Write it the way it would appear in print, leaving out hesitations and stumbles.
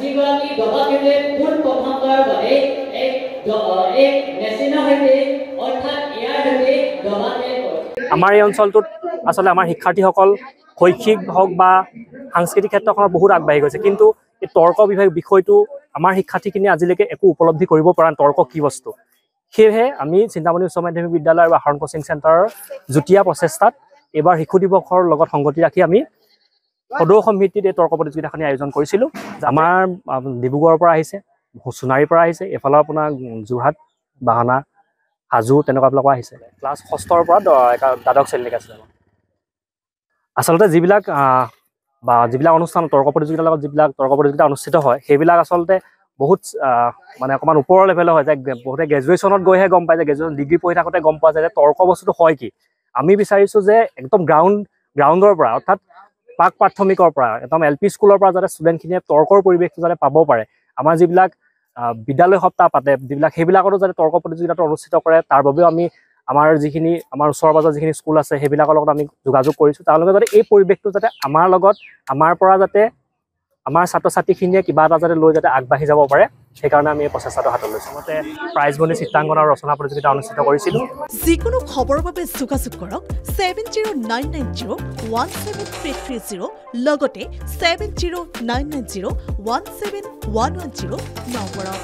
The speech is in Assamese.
যিগৰাকী দবাকেলে ফুল প্ৰথম কৰাৰ বাবে এক মেচিনৰ সৈতে অৰ্থাৎ ইয়াৰ সৈতে দবাকেল কৰে। আমাৰ এই অঞ্চলটোত আচলতে আমাৰ শিক্ষাৰ্থীসকল শৈক্ষিক হওক বা সাংস্কৃতিক ক্ষেত্ৰখনত বহুত আগবাঢ়ি গৈছে, কিন্তু এই তৰ্ক বিষয়টো আমাৰ শিক্ষাৰ্থীখিনিয়ে আজিলৈকে একো উপলব্ধি কৰিব পৰা নাই, তৰ্ক কি বস্তু। সেয়েহে আমি চিন্তামণি উচ্চ মাধ্যমিক বিদ্যালয় আৰু আহৰণ কোচিং চেণ্টাৰৰ যুটীয়া প্ৰচেষ্টাত এইবাৰ শিশু দিৱসৰ লগত সংগতি ৰাখি আমি সদৌ সম্মিতিত এই তৰ্ক প্ৰতিযোগিতাখনি আয়োজন কৰিছিলোঁ। আমাৰ ডিব্ৰুগড়ৰ পৰা আহিছে, সোণাৰীৰ পৰা আহিছে, এইফালৰ আপোনাৰ যোৰহাট, বাহানা, হাজো তেনেকুৱাবিলাকৰ আহিছে। ক্লাছ 6ৰ পৰা দ্বাদশ শ্ৰেণীলৈকে আছিলে। আচলতে যিবিলাক অনুষ্ঠান তৰ্ক প্ৰতিযোগিতাৰ লগত যিবিলাক তৰ্ক প্ৰতিযোগিতা অনুষ্ঠিত হয়, সেইবিলাক আচলতে বহুত মানে অকণমান ওপৰৰ লেভেলৰ হয়, যে বহুতে গ্ৰেজুৱেশ্যনত গৈহে গম পায়, যে গ্ৰেজুৱেশ্যন ডিগ্ৰী পঢ়ি থাকোঁতে গম পোৱা যায় যে তৰ্ক বস্তুটো হয় কি। আমি বিচাৰিছোঁ যে একদম গ্ৰাউণ্ডৰ পৰা, অৰ্থাৎ প্ৰাক প্ৰাথমিকৰ পৰা, একদম LP স্কুলৰ পৰা যাতে ষ্টুডেণ্টখিনিয়ে তৰ্কৰ পৰিৱেশটো যাতে পাব পাৰে। আমাৰ যিবিলাক বিদ্যালয় সপ্তাহ পাতে, সেইবিলাকতো যাতে তৰ্ক প্ৰতিযোগিতাটো অনুষ্ঠিত কৰে, তাৰ বাবেও আমি আমাৰ ওচৰ পাজৰ যিখিনি স্কুল আছে সেইবিলাকৰ লগত আমি যোগাযোগ কৰিছোঁ। তেওঁলোকে যাতে এই পৰিৱেশটো যাতে আমাৰ পৰা যাতে আমাৰ ছাত্ৰ ছাত্ৰীখিনিয়ে কিবা এটা যাতে লৈ যাতে আগবাঢ়ি যাব পাৰে, সেইকাৰণে আমি এই প্ৰচেষ্টাটো হাতত লৈছোঁ। মতে প্ৰাইজমণি চিত্ৰাংকন আৰু ৰচনা প্ৰতিযোগিতা অনুষ্ঠিত কৰিছিলোঁ। যিকোনো খবৰৰ বাবে যোগাযোগ কৰক 7099017330 লগতে 7099017110 নম্বৰত।